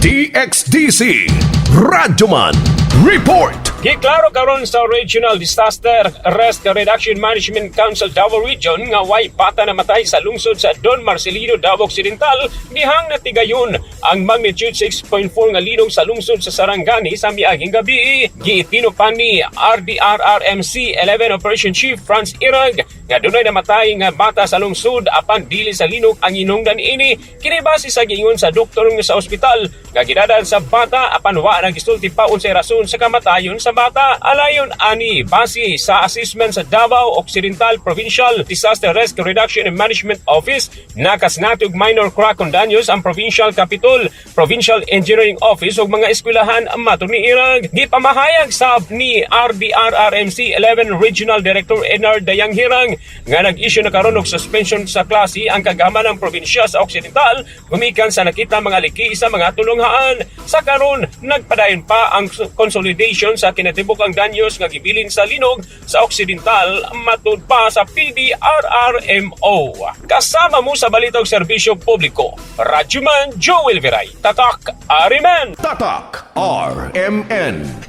DXDC Radyoman Report. Giklaro karon sa Regional Disaster Risk Reduction Management Council Davao Region nga way bata namatay sa lungsod sa Don Marcelino Davao Occidental, dihang natigayon ang magnitude 6.4 nga linog sa lungsod sa Sarangani sa miaging gabii. Gitino pa ni RDRRMC XI Operation Chief Franz Irag nga dunay namatay nga bata sa lungsod apan dili sa linog ang hinungdan ini, kini basi sa giingon sa doktor sa ospital nga gidad-an sa bata apan wa nagisulti pa unsay rason sa kamatayon sa bata. Alayon ani base sa assessment sa Davao Occidental Provincial Disaster Risk Reduction and Management Office, nakasnatog minor crack on danyos ang Provincial Capitol, Provincial Engineering Office ug mga eskwelahan matud ni Irag. Gipamahayag sab ni RDRRMC XI Regional Director Enar Dayang Hirang nga nag-issue na karon og suspension sa klase ang Kagamhanang Probinsiya sa Occidental gumikan sa nakita mga liki sa mga tulonghaan. Sa karon nagpadayon pa ang consolidation sa kinatibukang danyos nga gibilin sa linog sa Occidental matud pa sa PDRRMO. Kasama mo sa balitang serbisyo publiko, Radyoman Joel Veray, Tatak RMN. Tatak RMN.